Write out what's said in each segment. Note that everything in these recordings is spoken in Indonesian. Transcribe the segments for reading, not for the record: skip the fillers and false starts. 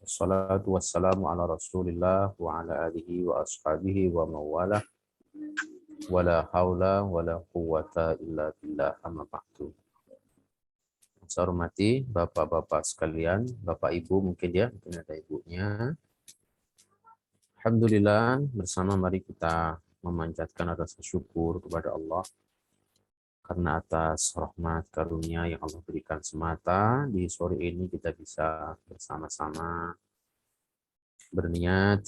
Wassalatu wassalamu ala Rasulillah wa ala alihi wa ashabihi wa mawalah. Wala haula wala quwwata illa billah, amma ba'du. Saya hormati Bapak-bapak sekalian, Bapak Ibu mungkin ada ibunya. Alhamdulillah, bersama mari kita memanjatkan rasa syukur kepada Allah karena atas rahmat karunia yang Allah berikan semata di sore ini kita bisa bersama-sama berniat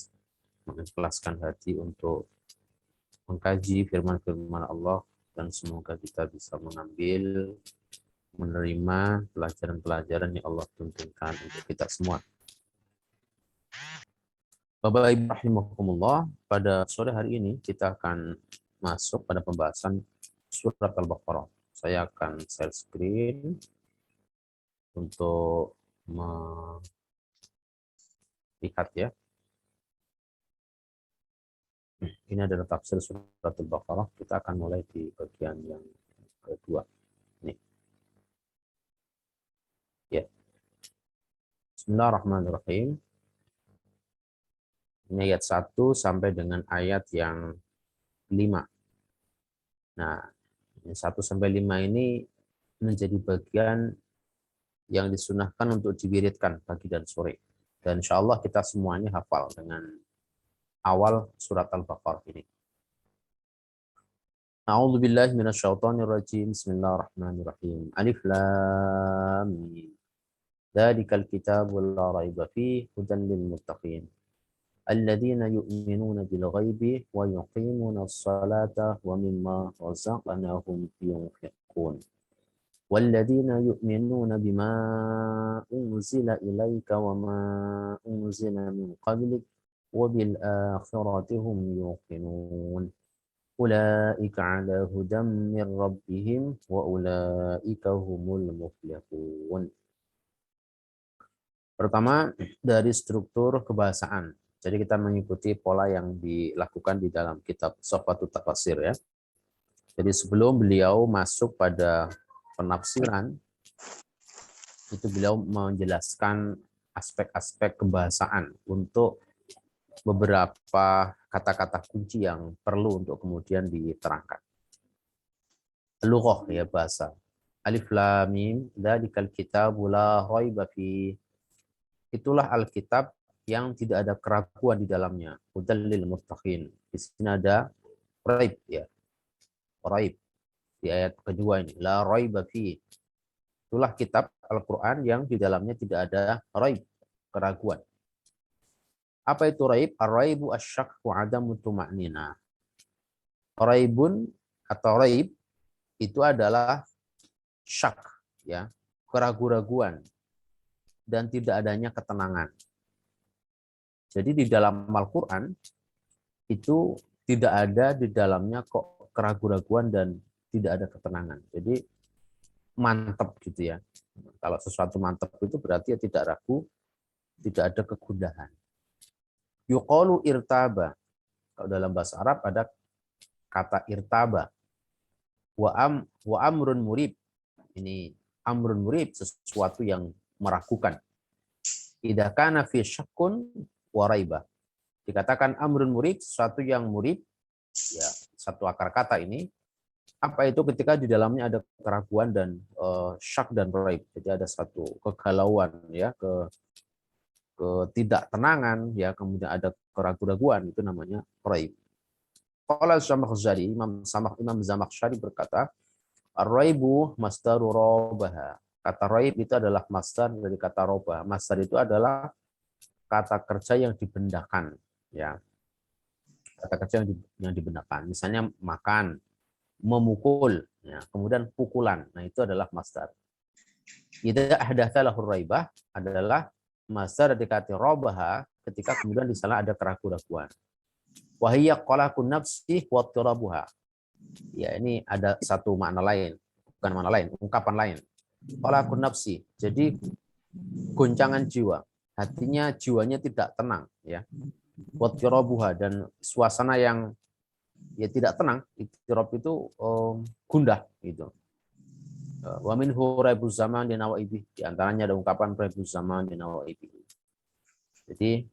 mengikhlaskan hati untuk mengkaji firman-firman Allah, dan semoga kita bisa mengambil, menerima pelajaran-pelajaran yang Allah tuntunkan untuk kita semua. Bapak Ibu rahimakumullah, pada sore hari ini kita akan masuk pada pembahasan surat Al-Baqarah. Saya akan share screen untuk melihat ya. Ini adalah tafsir surat Al-Baqarah. Kita akan mulai di bagian yang kedua. Ini. Ya. Bismillahirrahmanirrahim. Ini ayat 1 sampai dengan ayat yang 5. Nah, 1 sampai 5 ini menjadi bagian yang disunahkan untuk diwiridkan pagi dan sore. Dan insya Allah kita semuanya hafal dengan awal surat Al-Baqarah ini. A'udzu billahi minasyaitonir rajim. Bismillahirrahmanirrahim. Alif lam mim. Dzalikal kitabu la raiba fihi hudan lil muttaqin. Alladzina yu'minuna bil ghaibi wa yuqimuna as-salata wa mimma razaqnahum yunfiqun. Walladzina yu'minuna bima unzila ilaika wa ma unzila min qablik wa bil akhirati hum yuqinun. Ulaika 'ala hudan min rabbihim wa ulaika humul muflihun. Pertama, dari struktur kebahasaan. Jadi kita mengikuti pola yang dilakukan di dalam kitab Tuhfatut Tafasir ya. Jadi sebelum beliau masuk pada penafsiran, itu beliau menjelaskan aspek-aspek kebahasaan untuk beberapa kata-kata kunci yang perlu untuk kemudian diterangkan. Lughah ya, bahasa. Alif lam mim, dzalikal kitabu la raiba fi. Itulah Alkitab yang tidak ada keraguan di dalamnya. Hudal lil muttaqin. Di sini ada raib ya. Raib di ayat kedua ini. La raiba fi. Itulah kitab Al-Qur'an yang di dalamnya tidak ada raib, keraguan. Apa itu raib? Ar-raibu asyak wa adamu tuma'nina. Raibun atau raib itu adalah syak ya, keraguan-raguan dan tidak adanya ketenangan. Jadi di dalam Al-Quran itu tidak ada di dalamnya kok keraguan-raguan dan tidak ada ketenangan. Jadi mantap gitu ya. Kalau sesuatu mantap itu berarti ya tidak ragu, tidak ada kegundahan. Yuqalu irtaba. Kalau dalam bahasa Arab ada kata irtaba. Wa amrun murib. Ini amrun murib, sesuatu yang meragukan. Idza kana fi syakkun wa raibah. Dikatakan amrun murib, sesuatu yang murib, ya satu akar kata ini. Apa itu? Ketika di dalamnya ada keraguan dan syak dan raib. Jadi ada satu kegalauan ya, ketidaktenangan ya, kemudian ada keraguan-raguan, itu namanya raib. Qala Zamakhsyari, Imam Zamakhsyari berkata, ar-raibu masdaru rabaha. Kata raib itu adalah masdar dari kata roba. Masdar itu adalah kata kerja yang dibendakan ya. Kata kerja yang dibendakan. Misalnya makan, memukul, ya, kemudian pukulan. Nah, itu adalah masdar. Idza ahdatsa lahu raibah adalah masdar dari kata robaha ketika kemudian di sana ada keraguan-raguan. Wa hiya qalaqun nafsi wa tirabuha. Ya, ini ada satu makna lain, bukan makna lain, ungkapan lain. Qalaqun nafsi. Jadi goncangan jiwa. Hatinya, jiwanya tidak tenang ya. Wa tirabuha, dan suasana yang ya tidak tenang. Tirab itu gundah gitu. Wa minhu raibuz zaman di nawaibi. Di antaranya ada ungkapan raibuz zaman di nawaibi. Jadi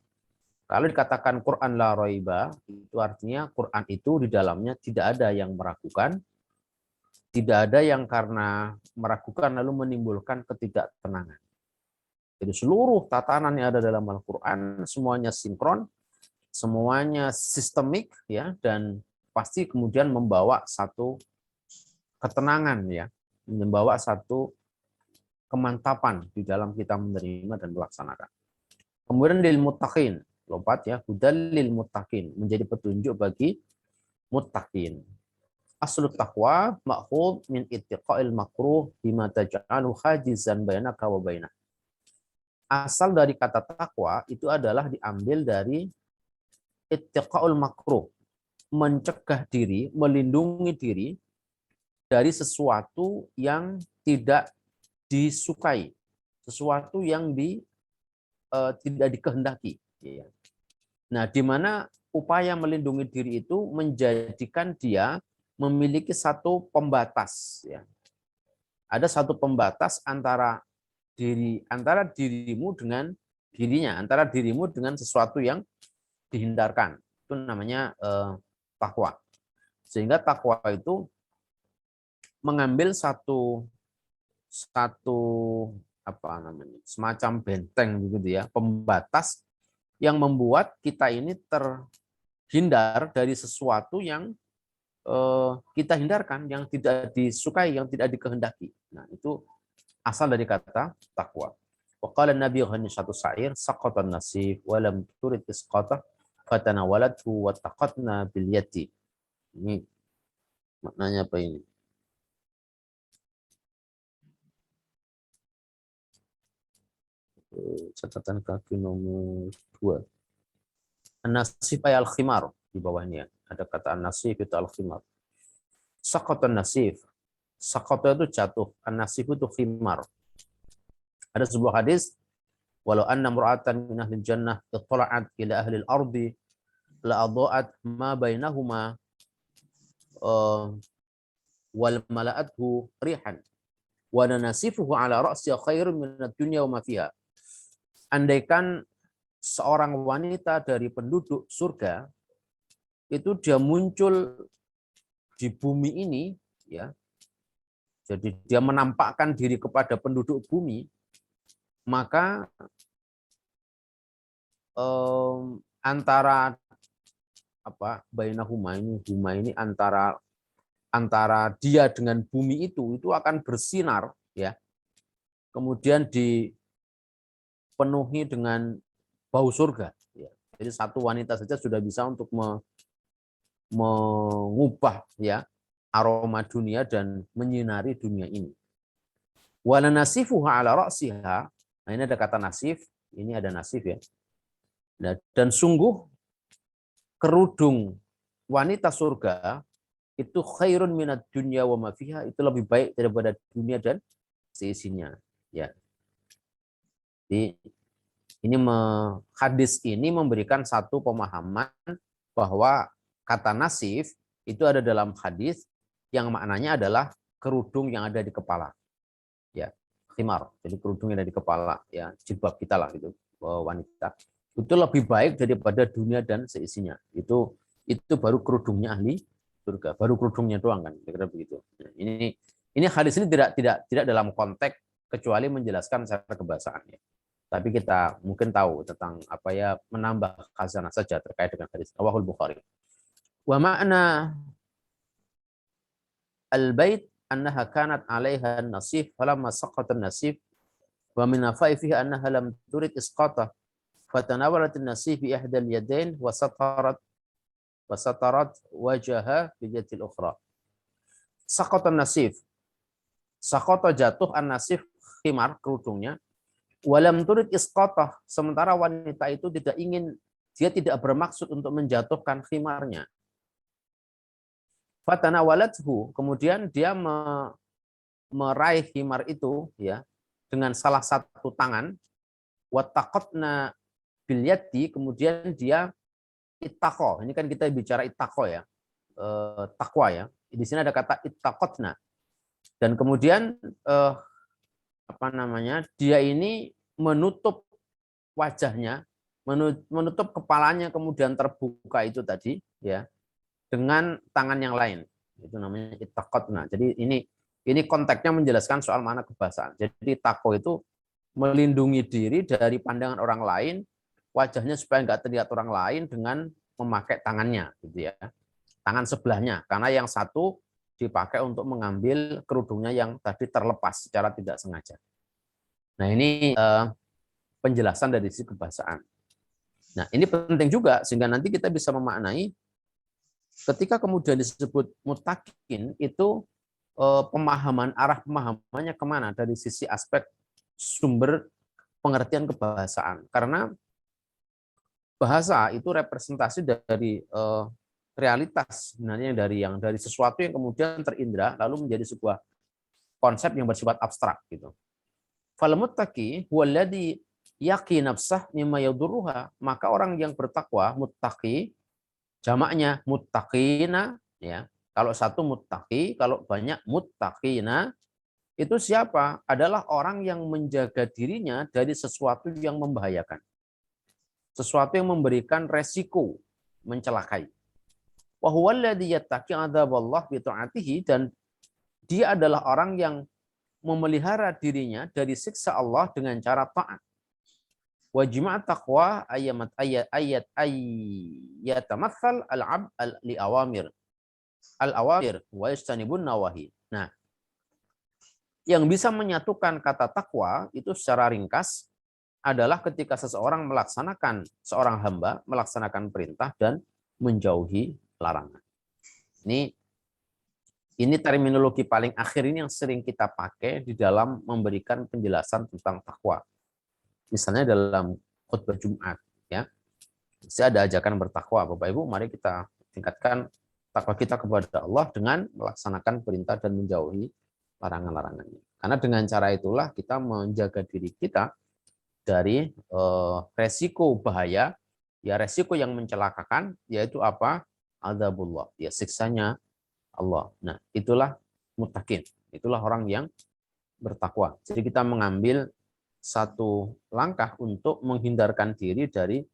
kalau dikatakan Quran la raiba, itu artinya Quran itu di dalamnya tidak ada yang meragukan, tidak ada yang karena meragukan lalu menimbulkan ketidaktenangan. Jadi seluruh tatanan yang ada dalam Al-Quran semuanya sinkron, semuanya sistemik, ya, dan pasti kemudian membawa satu ketenangan, ya, membawa satu kemantapan di dalam kita menerima dan melaksanakan. Kemudian lil muttaqin, lompat ya, hudal lil muttaqin, menjadi petunjuk bagi muttaqin. Aslu taqwa ma'khudh min ittiqa'il makruh bima taj'alu hajizan bainaka wa bainah. Asal dari kata takwa itu adalah diambil dari ittiqa'ul makruh, mencegah diri, melindungi diri dari sesuatu yang tidak disukai, sesuatu yang tidak dikehendaki. Nah, di mana upaya melindungi diri itu menjadikan dia memiliki satu pembatas. Ya. Ada satu pembatas antara dirimu dengan dirinya, antara dirimu dengan sesuatu yang dihindarkan. Itu namanya takwa. Sehingga takwa itu mengambil satu apa namanya, semacam benteng begitu ya, pembatas yang membuat kita ini terhindar dari sesuatu yang kita hindarkan, yang tidak disukai, yang tidak dikehendaki. Nah, itu asal dari kata takwa. Wa qala Nabi ghani satu syair, saqatan nasib wa lam turid isqatah fatanawalathu wa taqatna bil yati. Ini maknanya apa ini? Catatan kaki nomor 2. An-nasib ay al-khimar, di bawahnya ada kata an-nasib itu al-khimar. Saqatan nasib. Saqata itu jatuh, an-nasib itu khimar. Ada sebuah hadis, walau anna mur'atan min ahli jannah ittala'at ila ahli al-ardi la adha'at ma bainahuma wal mala'athu rihan wa nanasifuhu ala ra'si khairun min ad-dunya wa ma fiha. Andaikan seorang wanita dari penduduk surga itu dia muncul di bumi ini, ya, jadi dia menampakkan diri kepada penduduk bumi, maka antara apa bainahuma ini, huma ini antara dia dengan bumi itu akan bersinar, ya, kemudian dipenuhi dengan bau surga, ya. Jadi satu wanita saja sudah bisa untuk mengubah, ya, aroma dunia dan menyinari dunia ini. Wala nasifuha ala ra'siha. Nah, ini ada kata nasif, ini ada nasif, ya. Nah, dan sungguh kerudung wanita surga itu khairun minad dunya wa ma fiha, itu lebih baik daripada dunia dan seisinya, ya. Jadi ini hadis ini memberikan satu pemahaman bahwa kata nasif itu ada dalam hadis yang maknanya adalah kerudung yang ada di kepala, ya, khimar. Jadi kerudung yang ada di kepala, ya, jilbab kita lah gitu, wanita. Itu lebih baik daripada dunia dan seisinya. Itu baru kerudungnya ahli surga, baru kerudungnya doang kan, kira-kira begitu. Nah, ini hadis ini tidak dalam konteks kecuali menjelaskan secara kebahasaannya. Tapi kita mungkin tahu tentang apa, ya, menambah khazanah saja terkait dengan hadis Rawahul Bukhari. Wa ma'na al-bait annaha kanat 'alaiha an-nasif falamma saqata an-nasif wa min afaifihi annaha lam turid isqatah fatanawalat an-nasif bi ihda al-yadayn wa satarat wajaha bi yadil ukhra. Saqata an-nasif. Saqata jatuh, an-nasif khimar kerudungnya. Walam turid isqatah, sementara wanita itu tidak bermaksud untuk menjatuhkan khimarnya. Fatanawalathu, kemudian dia meraih khimar itu, ya, dengan salah satu tangan. Wattaqatna bil yadi, kemudian dia ittaqo. Ini kan kita bicara ittaqo, ya, takwa, ya. Di sini ada kata ittaqatna. Dan kemudian dia ini menutup wajahnya, menutup kepalanya kemudian terbuka itu tadi ya dengan tangan yang lain. Itu namanya ittaqatna. Jadi ini konteksnya menjelaskan soal mana kebahasaan. Jadi tako itu melindungi diri dari pandangan orang lain, wajahnya supaya nggak terlihat orang lain dengan memakai tangannya gitu ya. Tangan sebelahnya karena yang satu dipakai untuk mengambil kerudungnya yang tadi terlepas secara tidak sengaja. Nah, ini penjelasan dari sisi kebahasaan. Nah, ini penting juga sehingga nanti kita bisa memaknai ketika kemudian disebut mutakin itu arah pemahamannya kemana dari sisi aspek sumber pengertian kebahasaan. Karena bahasa itu representasi dari realitas sebenarnya dari sesuatu yang kemudian terindra lalu menjadi sebuah konsep yang bersifat abstrak gitu. Fal muttaqi huwallazi yaqi nafsah mimma yadurruha, maka orang yang bertakwa muttaqi jamaknya muttaqina ya. Kalau satu muttaqi, kalau banyak muttaqina, itu siapa? Adalah orang yang menjaga dirinya dari sesuatu yang membahayakan. Sesuatu yang memberikan resiko mencelakai. Wa huwallazi yattaqi 'adzaballah bi ta'atihi, dan dia adalah orang yang memelihara dirinya dari siksa Allah dengan cara taat. Wa jima' taqwa ayatamatsal al-'abd li awamir. Al-awamir wa yastanibun nawahi. Nah, yang bisa menyatukan kata takwa itu secara ringkas adalah ketika seorang hamba melaksanakan perintah dan menjauhi larangan. Ini terminologi paling akhir ini yang sering kita pakai di dalam memberikan penjelasan tentang takwa. Misalnya dalam khutbah Jumat, ya, saya ada ajakan bertakwa, Bapak Ibu, mari kita tingkatkan takwa kita kepada Allah dengan melaksanakan perintah dan menjauhi larangan-larangannya. Karena dengan cara itulah kita menjaga diri kita dari resiko bahaya, ya resiko yang mencelakakan, yaitu apa? Adzabullah, ya siksanya Allah. Nah, itulah muttaqin, itulah orang yang bertakwa. Jadi kita mengambil satu langkah untuk menghindarkan diri dari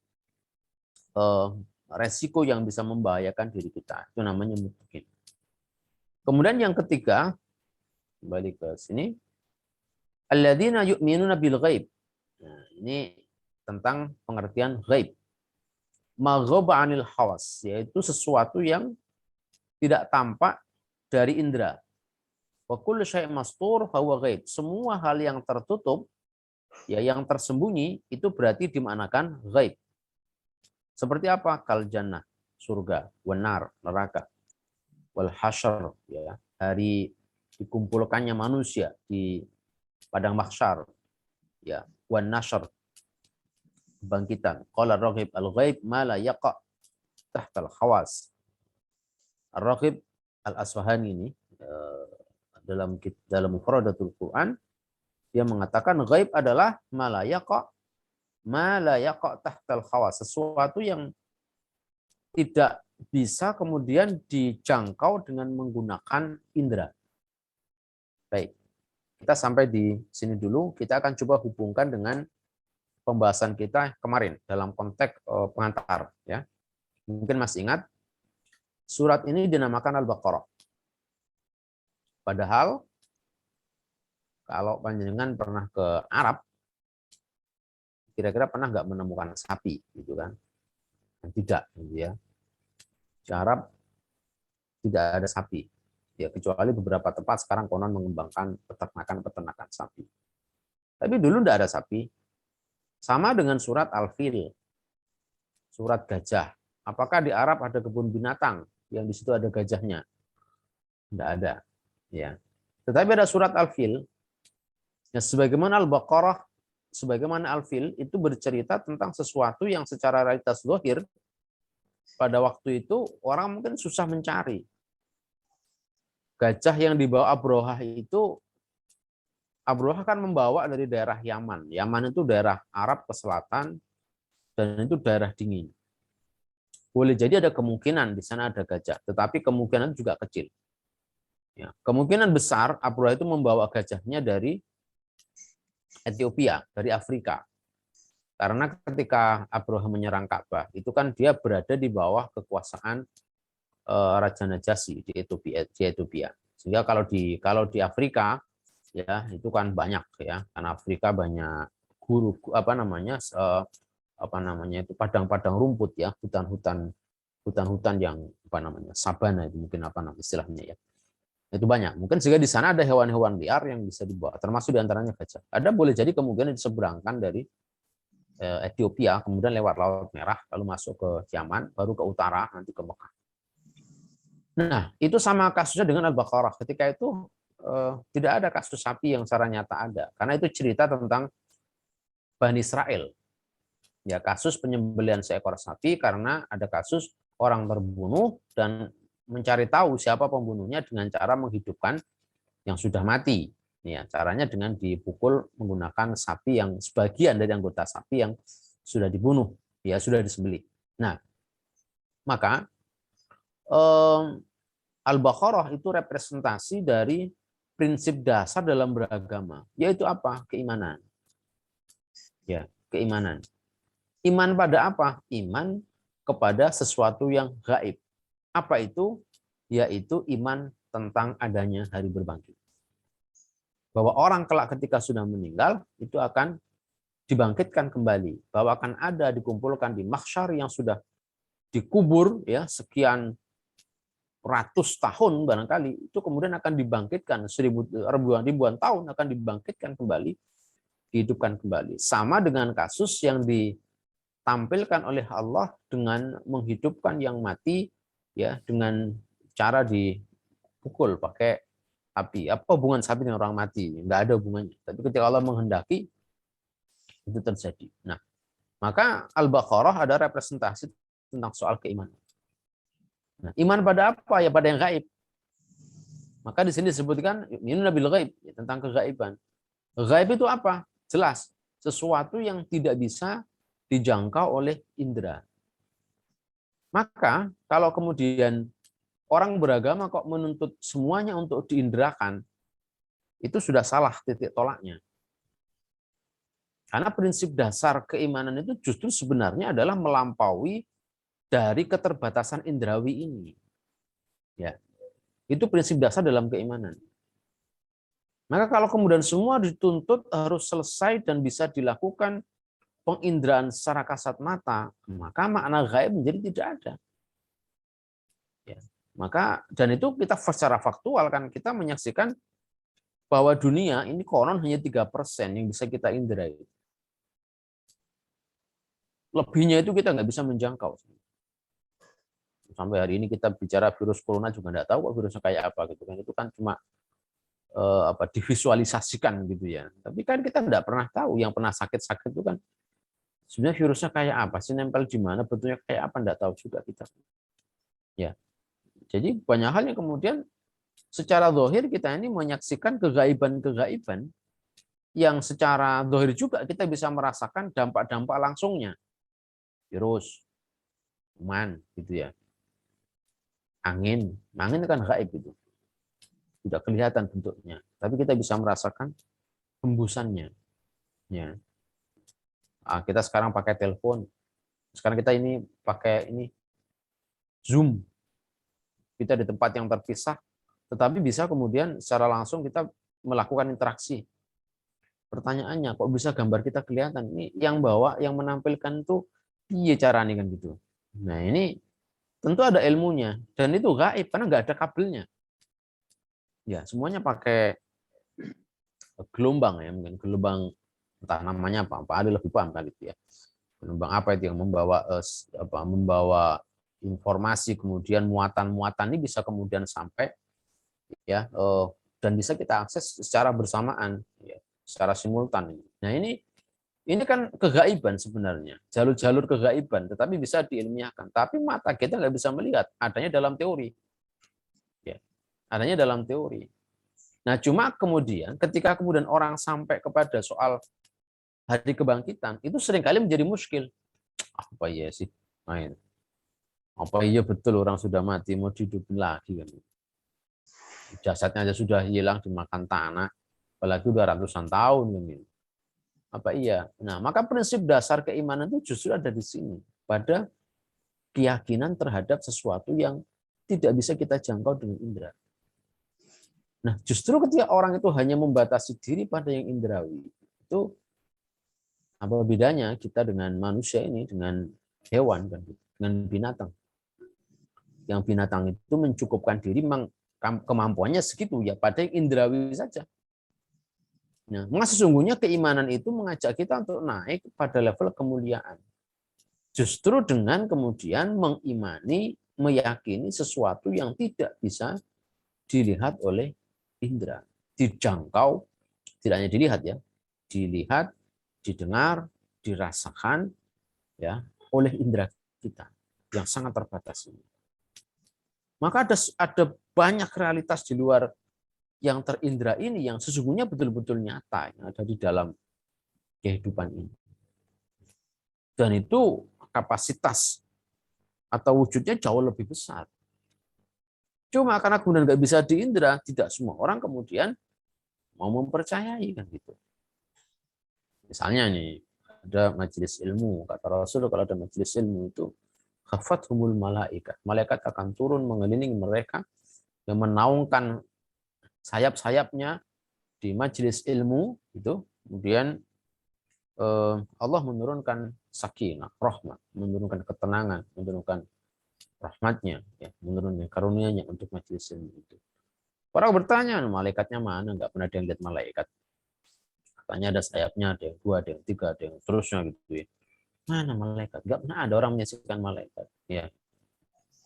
resiko yang bisa membahayakan diri kita. Itu namanya muttaqin. Kemudian yang ketiga, kembali ke sini, alladzina yu'minuna bil ghaib. Nah, ini tentang pengertian ghaib. Maghaba 'anil hawas, yaitu sesuatu yang tidak tampak dari indera. Wa kullu syai'in mastur fahuwa ghaib. Semua hal yang tertutup, ya yang tersembunyi, itu berarti dimanakan ghaib. Seperti apa? Kal jannah, surga, wanar, neraka, wal hasyr, ya, hari dikumpulkannya manusia di padang mahsyar, ya, wan nashr, kebangkitan. Qala raghib al-ghaib ma la yaqa tahtal khawas. Ar-Raghib Al-Asfahani ini dalam Mufradatul Quran dia mengatakan ghaib adalah ma la yaqa tahtal khawas, sesuatu yang tidak bisa kemudian dijangkau dengan menggunakan indera. Baik, kita sampai di sini dulu. Kita akan coba hubungkan dengan pembahasan kita kemarin dalam konteks pengantar. Ya, mungkin masih ingat surat ini dinamakan Al-Baqarah. Padahal kalau panjenengan pernah ke Arab, kira-kira pernah nggak menemukan sapi, gitu kan? Tidak, gitu ya. Di Arab tidak ada sapi, ya kecuali beberapa tempat sekarang konon mengembangkan peternakan sapi. Tapi dulu tidak ada sapi. Sama dengan surat Al-Fil, surat gajah. Apakah di Arab ada kebun binatang yang di situ ada gajahnya? Tidak ada, ya. Tetapi ada surat Al-Fil, ya, sebagaimana Al-Baqarah, sebagaimana Al-Fil itu bercerita tentang sesuatu yang secara realitas zahir pada waktu itu orang mungkin susah mencari. Gajah yang dibawa Abrohah itu, Abrohah kan membawa dari daerah Yaman. Yaman itu daerah Arab ke selatan dan itu daerah dingin. Boleh jadi ada kemungkinan di sana ada gajah, tetapi kemungkinan juga kecil. Ya, kemungkinan besar Abdullah itu membawa gajahnya dari Ethiopia, dari Afrika. Karena ketika Abraham menyerang Ka'bah, itu kan dia berada di bawah kekuasaan Raja Najasyi di Ethiopia. Sehingga kalau di Afrika ya itu kan banyak ya, karena Afrika banyak guru apa namanya itu padang-padang rumput ya, hutan-hutan yang apa namanya sabana itu mungkin apa namanya istilahnya ya. Itu banyak. Mungkin juga di sana ada hewan-hewan liar yang bisa dibawa, termasuk diantaranya gajah. Ada boleh jadi kemungkinan diseberangkan dari Ethiopia, kemudian lewat Laut Merah, lalu masuk ke Yaman, baru ke utara, nanti ke Mekah. Nah, itu sama kasusnya dengan Al-Baqarah. Ketika itu tidak ada kasus sapi yang secara nyata ada, karena itu cerita tentang Bani Israel. Ya, kasus penyembelihan seekor sapi karena ada kasus orang terbunuh dan mencari tahu siapa pembunuhnya dengan cara menghidupkan yang sudah mati. Ya, caranya dengan dipukul menggunakan sapi yang sebagian dari anggota sapi yang sudah dibunuh, ya sudah disembelih. Nah, maka Al-Baqarah itu representasi dari prinsip dasar dalam beragama, yaitu apa? Keimanan. Ya, keimanan. Iman pada apa? Iman kepada sesuatu yang gaib. Apa itu? Yaitu iman tentang adanya hari berbangkit. Bahwa orang kelak ketika sudah meninggal itu akan dibangkitkan kembali, bahwa akan ada dikumpulkan di mahsyar yang sudah dikubur ya sekian ratus tahun barangkali, itu kemudian akan dibangkitkan ribuan tahun akan dibangkitkan kembali, dihidupkan kembali. Sama dengan kasus yang ditampilkan oleh Allah dengan menghidupkan yang mati ya dengan cara dipukul pakai api. Apa hubungan sapi dengan orang mati? Enggak ada hubungannya. Tapi ketika Allah menghendaki itu terjadi. Nah, maka Al-Baqarah ada representasi tentang soal keimanan. Nah, iman pada apa? Ya pada yang gaib. Maka di sini disebutkan minun bil gaib, ya, tentang kegaiban. Gaib itu apa? Jelas, sesuatu yang tidak bisa dijangkau oleh indera. Maka kalau kemudian orang beragama kok menuntut semuanya untuk diinderakan, itu sudah salah titik tolaknya. Karena prinsip dasar keimanan itu justru sebenarnya adalah melampaui dari keterbatasan indrawi ini. Ya, itu prinsip dasar dalam keimanan. Maka kalau kemudian semua dituntut harus selesai dan bisa dilakukan penginderaan secara kasat mata, maka makna gaib menjadi tidak ada. Ya. Maka dan itu kita secara faktual kan kita menyaksikan bahwa dunia ini konon hanya 3% yang bisa kita inderai. Lebihnya itu kita nggak bisa menjangkau. Sampai hari ini kita bicara virus corona juga nggak tahu kok virusnya kayak apa gitu kan. Itu kan cuma divisualisasikan gitu ya. Tapi kan kita nggak pernah tahu yang pernah sakit-sakit itu kan sebenarnya virusnya kayak apa sih, nempel di mana, bentuknya kayak apa nggak tahu juga kita. Ya. Jadi banyak hal yang kemudian secara zahir kita ini menyaksikan kegaiban-kegaiban yang secara zahir juga kita bisa merasakan dampak-dampak langsungnya. Virus, kuman gitu ya. Angin kan gaib itu. Tidak kelihatan bentuknya, tapi kita bisa merasakan hembusannya. Ya. Kita sekarang pakai telepon. Sekarang kita ini pakai Zoom. Kita di tempat yang terpisah, tetapi bisa kemudian secara langsung kita melakukan interaksi. Pertanyaannya, kok bisa gambar kita kelihatan? Ini yang bawa, yang menampilkan itu iya caranya kan gitu. Nah ini tentu ada ilmunya dan itu gaib karena nggak ada kabelnya. Ya semuanya pakai gelombang ya, mungkin gelombang entah namanya apa ada lebih paham kali itu ya. Gelombang apa itu yang membawa informasi kemudian muatan-muatan ini bisa kemudian sampai ya dan bisa kita akses secara bersamaan ya, secara simultan. Nah ini kan kegaiban sebenarnya, jalur-jalur kegaiban, tetapi bisa diilmiahkan. Tapi mata kita nggak bisa melihat, adanya dalam teori, ya, adanya dalam teori. Nah, cuma kemudian ketika kemudian orang sampai kepada soal hari kebangkitan, itu seringkali menjadi muskil. Apa iya sih? Apa iya betul orang sudah mati mau dihidupin lagi kan? Jasadnya aja sudah hilang dimakan tanah, apalagi udah ratusan tahun ini. Apa iya? Nah, maka prinsip dasar keimanan itu justru ada di sini, pada keyakinan terhadap sesuatu yang tidak bisa kita jangkau dengan indera. Nah, justru ketika orang itu hanya membatasi diri pada yang indrawi, itu apa bedanya kita dengan manusia ini, dengan hewan, kan, dengan binatang. Yang binatang itu mencukupkan diri, kemampuannya segitu ya pada yang indrawi saja. Nah, maka sesungguhnya keimanan itu mengajak kita untuk naik pada level kemuliaan. Justru dengan kemudian mengimani, meyakini sesuatu yang tidak bisa dilihat oleh indera, dijangkau, tidak hanya dilihat ya, dilihat, didengar, dirasakan ya oleh indera kita yang sangat terbatas ini. Maka ada banyak realitas di luar yang terindra ini yang sesungguhnya betul-betul nyata yang ada di dalam kehidupan ini. Dan itu kapasitas atau wujudnya jauh lebih besar. Cuma karena kemudian nggak bisa diindra, tidak semua orang kemudian mau mempercayai kan gitu. Misalnya nih, ada majelis ilmu, kata Rasul kalau ada majelis ilmu itu khafathumul malaikat. Malaikat akan turun mengelilingi mereka yang menaungkan sayap-sayapnya di majelis ilmu itu. Kemudian Allah menurunkan sakinah, rahmat, menurunkan ketenangan, menurunkan rahmatnya, ya, menurunkan karunia-Nya untuk majelis ilmu itu. Orang bertanya, malaikatnya mana? Nggak pernah ada yang lihat malaikat. Katanya ada sayapnya, ada yang dua, ada yang tiga, ada yang terusnya gitu ya. Mana malaikat? Nggak pernah ada orang menyaksikan malaikat. Ya.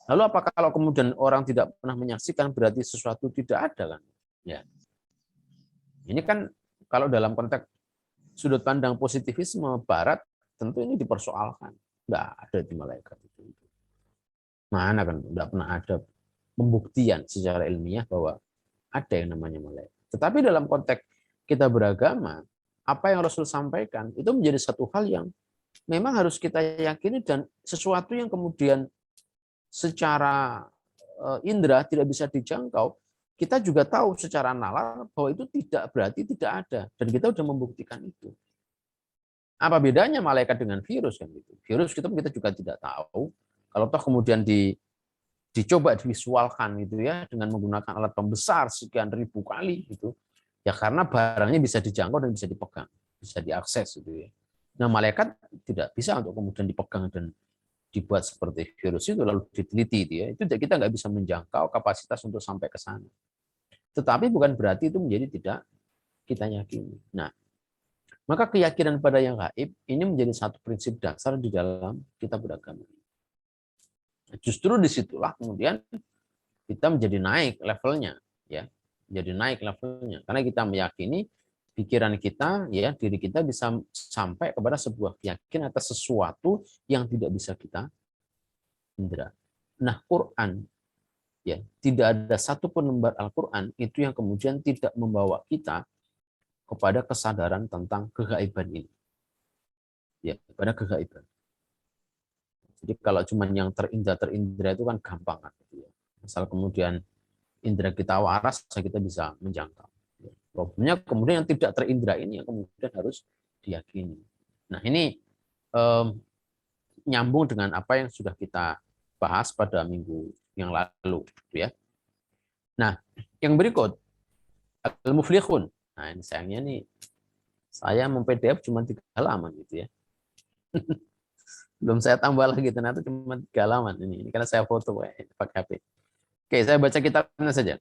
Lalu apa kalau kemudian orang tidak pernah menyaksikan berarti sesuatu tidak ada kan? Ya. Ini kan kalau dalam konteks sudut pandang positivisme Barat tentu ini dipersoalkan. Nggak ada di malaikat itu. Mana kan? Nggak pernah ada pembuktian secara ilmiah bahwa ada yang namanya malaikat. Tetapi dalam konteks kita beragama, apa yang Rasul sampaikan itu menjadi satu hal yang memang harus kita yakini dan sesuatu yang kemudian secara indera tidak bisa dijangkau, kita juga tahu secara nalar bahwa itu tidak berarti tidak ada dan kita sudah membuktikan itu. Apa bedanya malaikat dengan virus kan gitu? Virus kita juga tidak tahu. Kalau toh kemudian dicoba divisualkan gitu ya dengan menggunakan alat pembesar sekian ribu kali gitu ya karena barangnya bisa dijangkau dan bisa dipegang, bisa diakses gitu ya. Nah malaikat tidak bisa untuk kemudian dipegang dan dibuat seperti virus itu lalu diteliti itu ya, itu kita nggak bisa menjangkau kapasitas untuk sampai ke sana. Tetapi bukan berarti itu menjadi tidak kita yakini. Nah maka keyakinan pada yang gaib ini menjadi satu prinsip dasar di dalam kita beragama. Justru disitulah kemudian kita menjadi naik levelnya, ya, jadi naik levelnya karena kita meyakini pikiran kita, ya, diri kita bisa sampai kepada sebuah keyakinan atas sesuatu yang tidak bisa kita indra. Nah, Quran, ya, tidak ada satupun lembar Al-Quran itu yang kemudian tidak membawa kita kepada kesadaran tentang kegaiban ini, ya, kepada kegaiban. Jadi kalau cuma yang terindra itu kan gampang kan, gitu ya. Asal kemudian indera kita waras, kita bisa menjangkau. Problemnya kemudian yang tidak terindra ini yang kemudian harus diyakini. Nah ini nyambung dengan apa yang sudah kita bahas pada minggu yang lalu, ya. Nah yang berikut al-muflihun. Nah ini sayangnya nih saya PDF cuma 3 halaman gitu ya. Belum saya tambah lagi ternyata cuma 3 halaman ini karena saya foto pakai HP. Oke, saya baca kitabnya saja.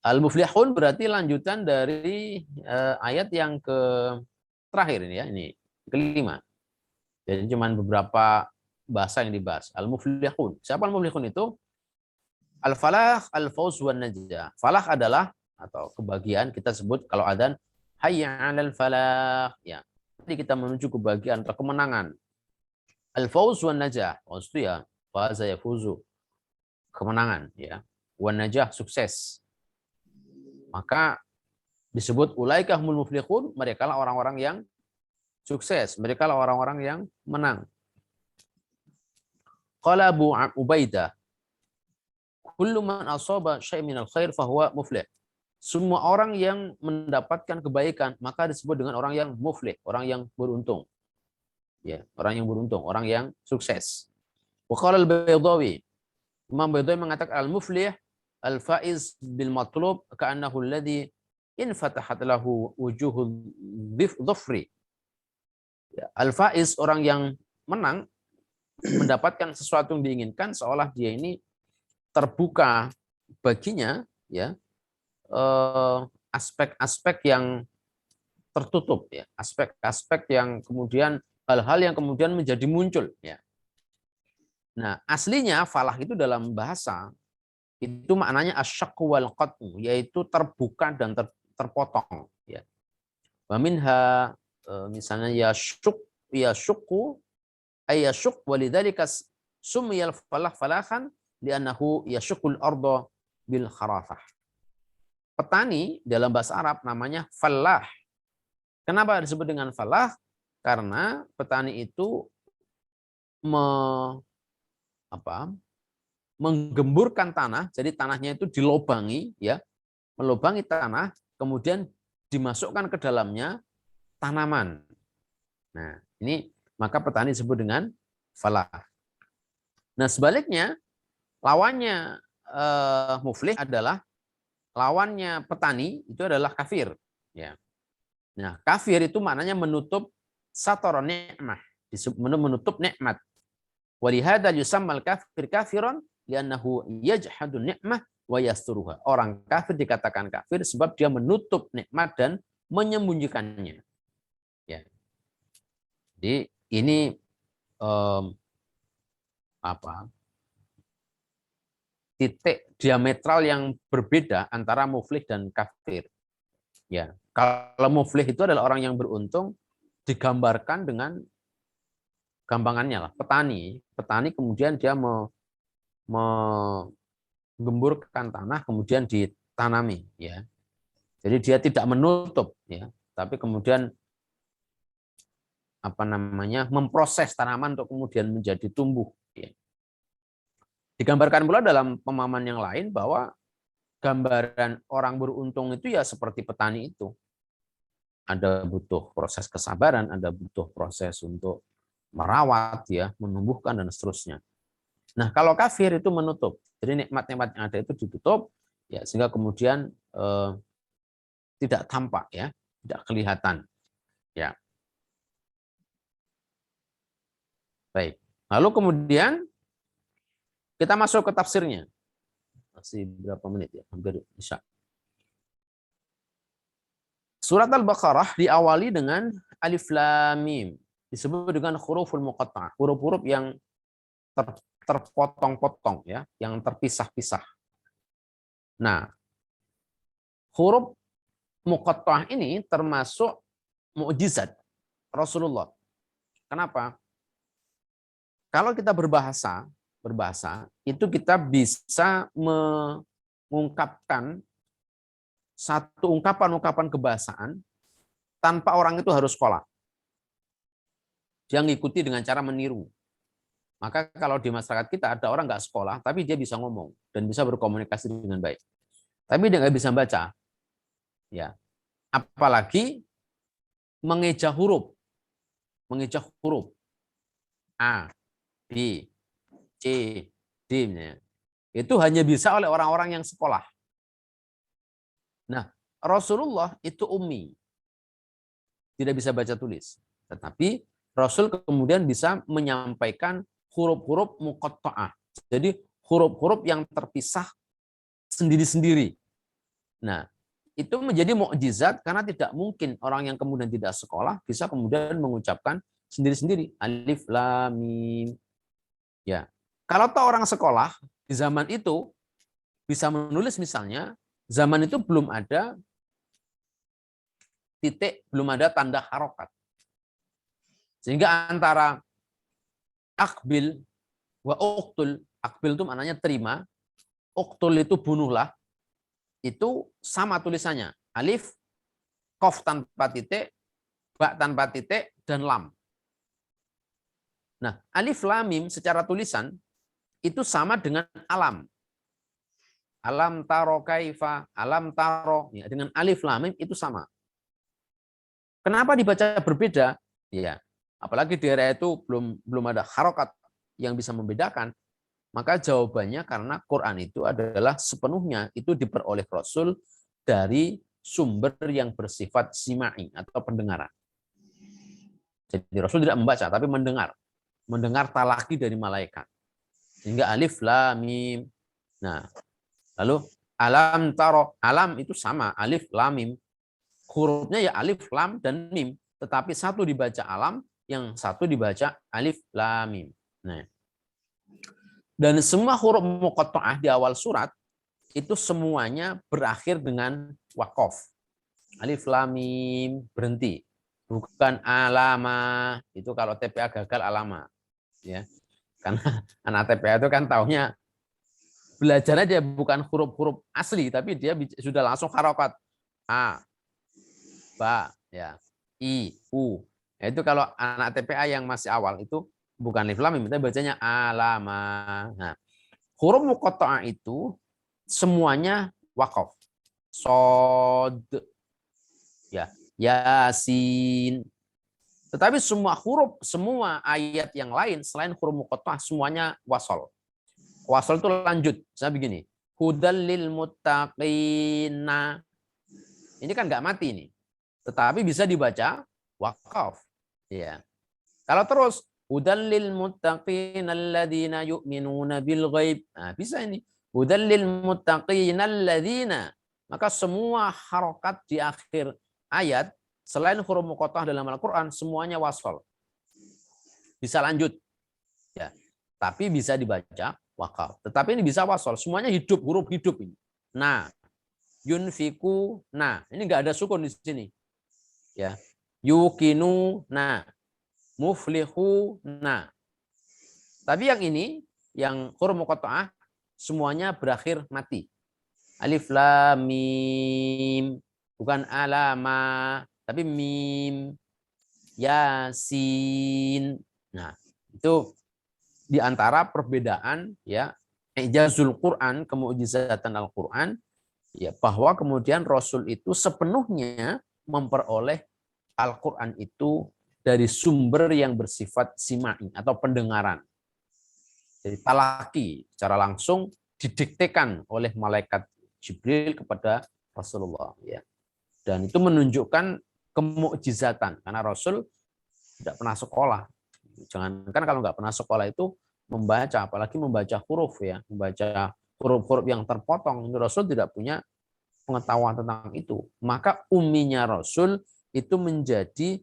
Al-muflihun berarti lanjutan dari ayat yang terakhir ini ya, ini kelima. Jadi cuma beberapa bahasa yang dibahas. Al-muflihun. Siapa al-muflihun itu? Al-falah, al-fawz wan najah. Falah adalah atau kebahagiaan kita sebut kalau adzan hayya 'alal falah, ya. Jadi kita menuju kebahagiaan atau kemenangan. Al-fawz wan najah. Fawz itu ya faza yafuzu, kemenangan ya. Wan najah sukses. Maka disebut ulaika humul muflihun, mereka lah orang-orang yang sukses, mereka lah orang-orang yang menang. Qala Abu Ubaidah, kullu man asaba syai' minal khair fahuwa muflih. Semua orang yang mendapatkan kebaikan maka disebut dengan orang yang muflih, orang yang beruntung. Ya, orang yang beruntung, orang yang sukses. Wa qala al-Baydawi, Imam Baydawi mengatakan al-muflih al-faiz bil matlub ka'annahu alladhi in fatahat lahu wujuhul dhufri. Ya, al-faiz orang yang menang mendapatkan sesuatu yang diinginkan seolah dia ini terbuka baginya ya aspek-aspek yang tertutup ya, aspek-aspek yang kemudian hal-hal yang kemudian menjadi muncul ya. Nah, aslinya falah itu dalam bahasa itu maknanya asyaqqu wal qat'u, yaitu terbuka dan terpotong ya. Wa minha misalnya yasyuqqu ay yasyuq walidzalika sumiyal falah falahan li'annahu yashuqqul arda bil kharafah. Petani dalam bahasa Arab namanya falah. Kenapa disebut dengan falah? Karena petani itu menggemburkan tanah, jadi tanahnya itu dilobangi, ya, melubangi tanah, kemudian dimasukkan ke dalamnya tanaman. Nah, ini maka petani disebut dengan falah. Nah, sebaliknya, lawannya muflih adalah lawannya petani itu adalah kafir. Ya. Nah, kafir itu maknanya menutup sator nikmah, menutup nikmat. Walihada yusammal kafir kafiron li'annahu yajhadu nikmah wa yasturuha. Orang kafir dikatakan kafir sebab dia menutup nikmat dan menyembunyikannya. Ya. Jadi ini titik diametral yang berbeda antara muflih dan kafir. Ya, kalau muflih itu adalah orang yang beruntung digambarkan dengan gampangannya lah, petani. Petani kemudian dia menggemburkan tanah kemudian ditanami ya. Jadi dia tidak menutup ya, tapi kemudian memproses tanaman untuk kemudian menjadi tumbuh ya. Digambarkan pula dalam pemahaman yang lain bahwa gambaran orang beruntung itu ya seperti petani itu. Ada butuh proses kesabaran, ada butuh proses untuk merawat, ya, menumbuhkan dan seterusnya. Nah, kalau kafir itu menutup, jadi nikmat-nikmat yang ada itu ditutup, ya, sehingga kemudian tidak tampak, ya, tidak kelihatan, ya. Baik. Lalu kemudian kita masuk ke tafsirnya. Masih berapa menit ya? Hampir isya. Surat Al-Baqarah diawali dengan alif lam mim. Disebut dengan huruful muqatta'ah, huruf-huruf yang terpotong-potong ya, yang terpisah-pisah. Nah, huruf muqatta'ah ini termasuk mukjizat Rasulullah. Kenapa? Kalau kita berbahasa itu kita bisa mengungkapkan satu ungkapan-ungkapan kebahasaan tanpa orang itu harus sekolah. Dia ngikuti dengan cara meniru. Maka kalau di masyarakat kita ada orang nggak sekolah, tapi dia bisa ngomong dan bisa berkomunikasi dengan baik. Tapi dia nggak bisa baca. Ya. Apalagi mengeja huruf. Mengeja huruf. A, B, C, D. Itu hanya bisa oleh orang-orang yang sekolah. Nah, Rasulullah itu ummi. Tidak bisa baca tulis. Tetapi Rasul kemudian bisa menyampaikan huruf-huruf muqatta'ah. Jadi huruf-huruf yang terpisah sendiri-sendiri. Nah, itu menjadi mukjizat karena tidak mungkin orang yang kemudian tidak sekolah bisa kemudian mengucapkan sendiri-sendiri. Alif, lam, mim. Ya. Kalau toh orang sekolah di zaman itu bisa menulis misalnya, zaman itu belum ada titik, belum ada tanda harokat. Sehingga antara akbil wa uktul, akbil itu maknanya terima, uktul itu bunuhlah, itu sama tulisannya. Alif, kof tanpa titik, ba tanpa titik, dan lam. Nah, alif lam mim secara tulisan itu sama dengan alam. Alam taro kaifa, alam taro, ya, dengan alif lam mim itu sama. Kenapa dibaca berbeda? Ya, apalagi di daerah itu belum ada harokat yang bisa membedakan. Maka jawabannya karena Quran itu adalah sepenuhnya itu diperoleh Rasul dari sumber yang bersifat simai atau pendengaran. Jadi Rasul tidak membaca tapi mendengar talaki dari malaikat. Sehingga alif lam mim. Nah, lalu alam taro, alam itu sama alif lam mim. Hurufnya ya alif lam dan mim, tetapi satu dibaca alam, yang satu dibaca alif lam mim. Nah, dan semua huruf muqatta'ah di awal surat itu semuanya berakhir dengan waqaf. Alif lam mim berhenti. Bukan alama. Itu kalau TPA gagal alama, ya. Karena anak TPA itu kan taunya belajar aja bukan huruf-huruf asli, tapi dia sudah langsung harokat. A, ba, ya, i, u. Nah, itu kalau anak TPA yang masih awal itu bukan alif lam mim, tapi bacanya alama. Nah, huruf muqatta'ah itu semuanya waqaf. Sod, ya, yasin. Tetapi semua huruf, semua ayat yang lain selain huruf muqatta'ah semuanya wasal. Wasal itu lanjut. Saya begini. Hudal lil muttaqina. Ini kan nggak mati nih. Tetapi bisa dibaca waqaf. Ya. Kalau terus hudal lil muttaqina alladzina yu'minuna bil ghaib. Nah, bisa ini. Hudal lil muttaqina alladzina. Maka semua harokat di akhir ayat selain huruf muqatta'ah dalam Al-Quran semuanya wasal. Bisa lanjut. Ya. Tapi bisa dibaca waqaf. Tetapi ini bisa wasal. Semuanya hidup, huruf hidup ini. Nah, yunfiku, nah, ini nggak ada sukun di sini. Ya. Yukinu, nah. Muflihu, nah. Tapi yang ini, yang huruf muqatta'ah, semuanya berakhir mati. Alif lam mim, bukan alama, tapi mim, yasin. Nah, itu di antara perbedaan ya ijazul Quran, kemukjizatan Al-Quran, ya bahwa kemudian Rasul itu sepenuhnya memperoleh Al-Quran itu dari sumber yang bersifat simai atau pendengaran. Jadi talaki secara langsung didiktekan oleh malaikat Jibril kepada Rasulullah, ya. Dan itu menunjukkan kemukjizatan karena Rasul tidak pernah sekolah. Jangankan kalau nggak pernah sekolah itu membaca, apalagi membaca huruf, ya, membaca huruf-huruf yang terpotong. Rasul tidak punya pengetahuan tentang itu. Maka umminya Rasul itu menjadi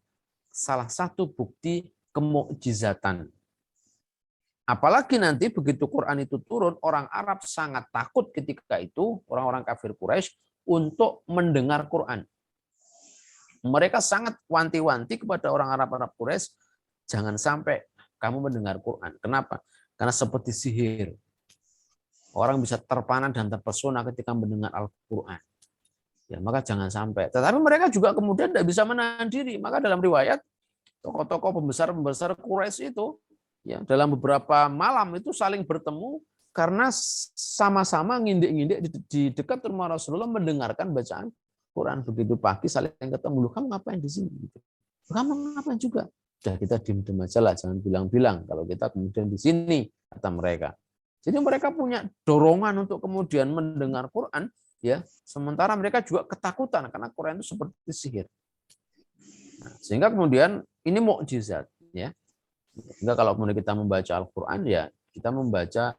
salah satu bukti kemukjizatan. Apalagi nanti begitu Quran itu turun, orang Arab sangat takut ketika itu, orang-orang kafir Quraisy, untuk mendengar Quran. Mereka sangat wanti-wanti kepada orang Arab Quraisy, jangan sampai kamu mendengar Quran. Kenapa? Karena seperti sihir. Orang bisa terpana dan terpesona ketika mendengar Al-Quran. Ya, maka jangan sampai. Tetapi mereka juga kemudian tidak bisa menahan diri. Maka dalam riwayat, tokoh-tokoh pembesar-pembesar Quraisy itu, ya, dalam beberapa malam itu saling bertemu karena sama-sama ngindik-ngindik di dekat rumah Rasulullah mendengarkan bacaan Quran. Begitu pagi saling ketemu, kamu ngapain di sini? Kamu ngapain juga? Sudah, kita diem-diem aja lah, jangan bilang-bilang kalau kita kemudian di sini, kata mereka. Jadi mereka punya dorongan untuk kemudian mendengar Quran, ya. Sementara mereka juga ketakutan karena Quran itu seperti sihir. Nah, sehingga kemudian ini mukjizat, ya. Sehingga kalau kemudian kita membaca Al-Quran, ya kita membaca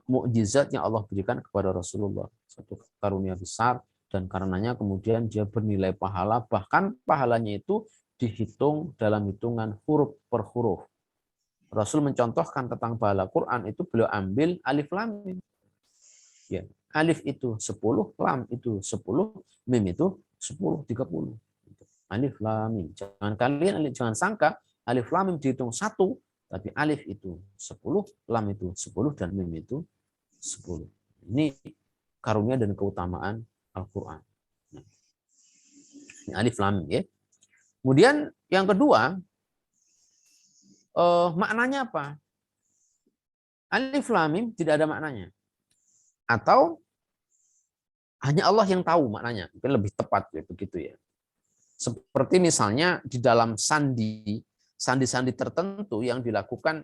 mukjizat yang Allah berikan kepada Rasulullah, satu karunia besar, dan karenanya kemudian dia bernilai pahala, bahkan pahalanya itu dihitung dalam hitungan huruf per huruf. Rasul mencontohkan tentang pahala Quran itu beliau ambil alif lam mim. Ya, alif itu 10, lam itu 10, mim itu 10, 30. Alif lam mim. Jangan sangka alif lam mim dihitung 1, tapi alif itu 10, lam itu 10, dan mim itu 10. Ini karunia dan keutamaan Al-Quran. Ini alif lam mim, ya. Kemudian yang kedua, maknanya apa? Alif lam mim tidak ada maknanya. Atau hanya Allah yang tahu maknanya, mungkin lebih tepat ya, begitu ya. Seperti misalnya di dalam sandi-sandi tertentu yang dilakukan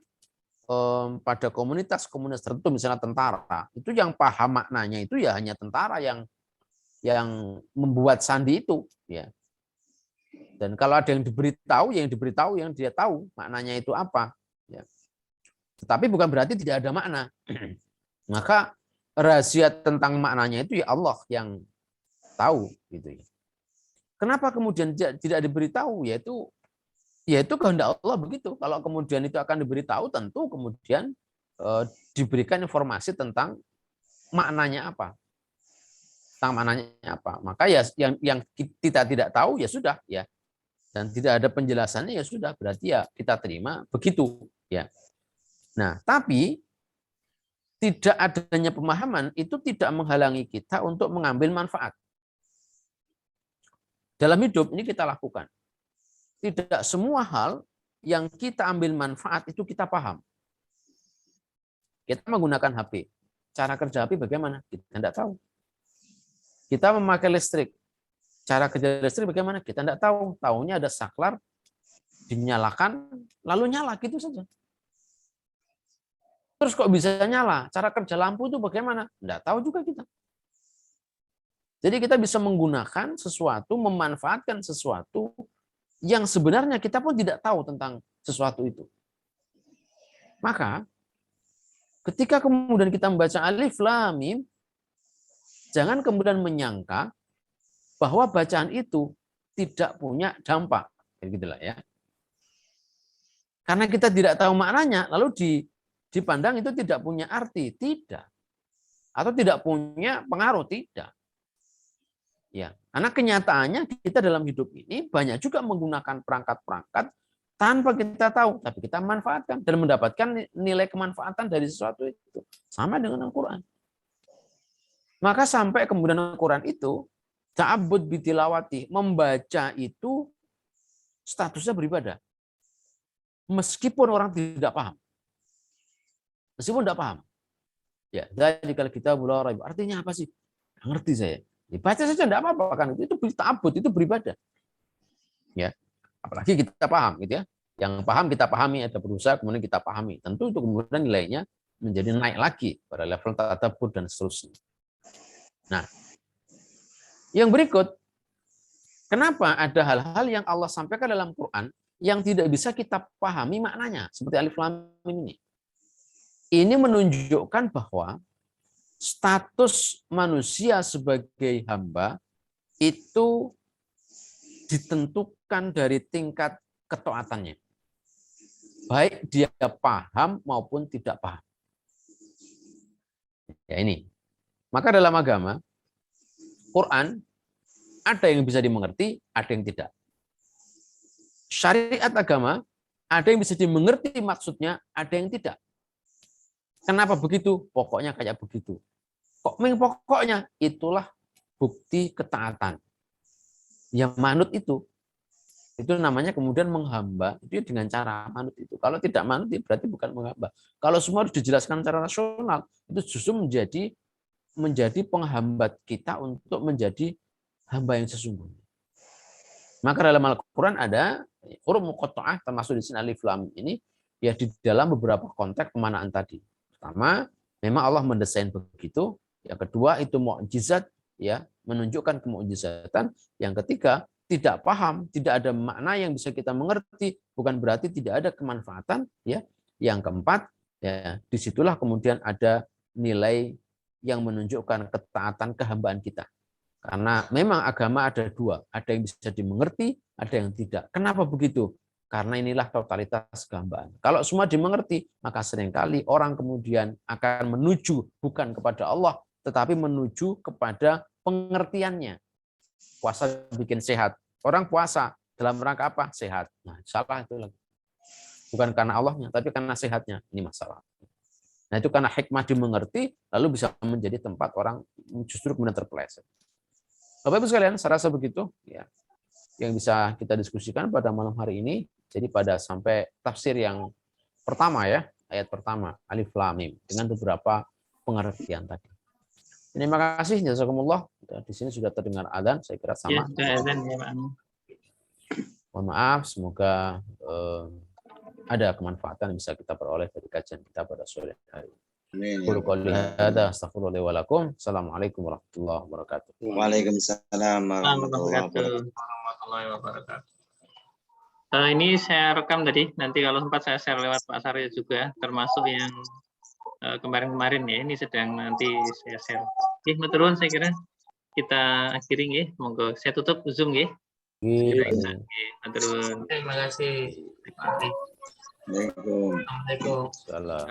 pada komunitas-komunitas tertentu, misalnya tentara, itu yang paham maknanya itu ya hanya tentara yang membuat sandi itu, ya. Dan kalau ada yang diberitahu, yang dia tahu maknanya itu apa, ya. Tetapi bukan berarti tidak ada makna. Maka rahasia tentang maknanya itu ya Allah yang tahu, gitu ya. Kenapa kemudian tidak diberitahu? Yaitu kehendak Allah begitu. Kalau kemudian itu akan diberitahu, tentu kemudian diberikan informasi tentang maknanya apa. Tentang maknanya apa. Maka ya yang kita tidak tahu ya sudah, ya. Dan tidak ada penjelasannya ya sudah, berarti ya kita terima begitu, ya. Nah, tapi tidak adanya pemahaman itu tidak menghalangi kita untuk mengambil manfaat. Dalam hidup ini kita lakukan. Tidak semua hal yang kita ambil manfaat itu kita paham. Kita menggunakan HP. Cara kerja HP bagaimana? Kita tidak tahu. Kita memakai listrik. Cara kerja listrik bagaimana? Kita tidak tahu. Tahunya ada saklar, dinyalakan, lalu nyala, gitu saja. Terus kok bisa nyala? Cara kerja lampu itu bagaimana? Tidak tahu juga kita. Jadi kita bisa menggunakan sesuatu, memanfaatkan sesuatu yang sebenarnya kita pun tidak tahu tentang sesuatu itu. Maka ketika kemudian kita membaca Alif Lam Mim, jangan kemudian menyangka bahwa bacaan itu tidak punya dampak, begitulah ya. Karena kita tidak tahu maknanya, lalu dipandang itu tidak punya arti, tidak. Atau tidak punya pengaruh, tidak. Ya, karena kenyataannya kita dalam hidup ini banyak juga menggunakan perangkat-perangkat tanpa kita tahu, tapi kita manfaatkan dan mendapatkan nilai kemanfaatan dari sesuatu itu. Sama dengan Al-Quran. Maka sampai kemudian Al-Quran itu ta'abbud bitilawati, membaca itu statusnya beribadah. Meskipun orang tidak paham. Meskipun tidak paham. Ya, jadi kalau kita artinya apa sih? Nggak ngerti saya. Dibaca saja tidak apa-apa kan, itu ta'abbud, itu beribadah. Ya. Apalagi kita paham gitu ya. Yang paham kita pahami, ada berusaha kemudian kita pahami. Tentu itu kemudian nilainya menjadi naik lagi pada level tadabbur dan seterusnya. Nah, yang berikut, kenapa ada hal-hal yang Allah sampaikan dalam Quran yang tidak bisa kita pahami maknanya, seperti Alif Lam Mim ini. Ini menunjukkan bahwa status manusia sebagai hamba itu ditentukan dari tingkat ketaatannya. Baik dia paham maupun tidak paham. Ya ini. Maka dalam agama, Quran ada yang bisa dimengerti, ada yang tidak. Syariat agama ada yang bisa dimengerti maksudnya, ada yang tidak. Kenapa begitu? Pokoknya kayak begitu. Kok pokoknya? Itulah bukti ketaatan. Yang manut itu namanya kemudian menghamba itu dengan cara manut itu. Kalau tidak manut berarti bukan menghamba. Kalau semua harus dijelaskan secara rasional, itu justru menjadi penghambat kita untuk menjadi hamba yang sesungguhnya. Maka dalam Al-Quran ada huruf muqatta'ah, termasuk di sini Alif Lam ini, ya di dalam beberapa konteks pemanaan tadi. Pertama, memang Allah mendesain begitu. Yang kedua itu mukjizat, ya, menunjukkan kemukjizatan. Yang ketiga, tidak paham, tidak ada makna yang bisa kita mengerti, bukan berarti tidak ada kemanfaatan, ya. Yang keempat, ya, disitulah kemudian ada nilai yang menunjukkan ketaatan kehambaan kita. Karena memang agama ada dua, ada yang bisa dimengerti, ada yang tidak. Kenapa begitu? Karena inilah totalitas kehambaan. Kalau semua dimengerti, maka seringkali orang kemudian akan menuju bukan kepada Allah, tetapi menuju kepada pengertiannya. Puasa bikin sehat. Orang puasa dalam rangka apa? Sehat. Nah, salah itu lagi. Bukan karena Allahnya, tapi karena sehatnya. Ini masalah. Nah, itu karena hikmah dimengerti, lalu bisa menjadi tempat orang justru kemudian terpeleset. Bapak Ibu sekalian, saya rasa begitu ya yang bisa kita diskusikan pada malam hari ini. Jadi pada sampai tafsir yang pertama ya, ayat pertama Alif Lam Mim dengan beberapa pengertian tadi. Terima kasih, jazakumullah. Di sini sudah terdengar adzan, saya kira Ya, sama. sudah azan ya Pak. Mohon maaf, semoga ada kemanfaatan yang bisa kita peroleh dari kajian kita pada sore hari. Amin. Qul qouli hadza astaghfirullah wa lakum. Assalamualaikum warahmatullahi wabarakatuh. Waalaikumsalam Warahmatullahi wabarakatuh. Ini saya rekam tadi, nanti kalau sempat saya share lewat Pak Saryo juga, termasuk yang kemarin-kemarin ya, ini sedang nanti saya share. Oke, matur nuwun, saya kira kita akhiri ya, monggo saya tutup Zoom ya. Matur nuwun. Terima kasih. Assalamualaikum. Assalamualaikum. Salam.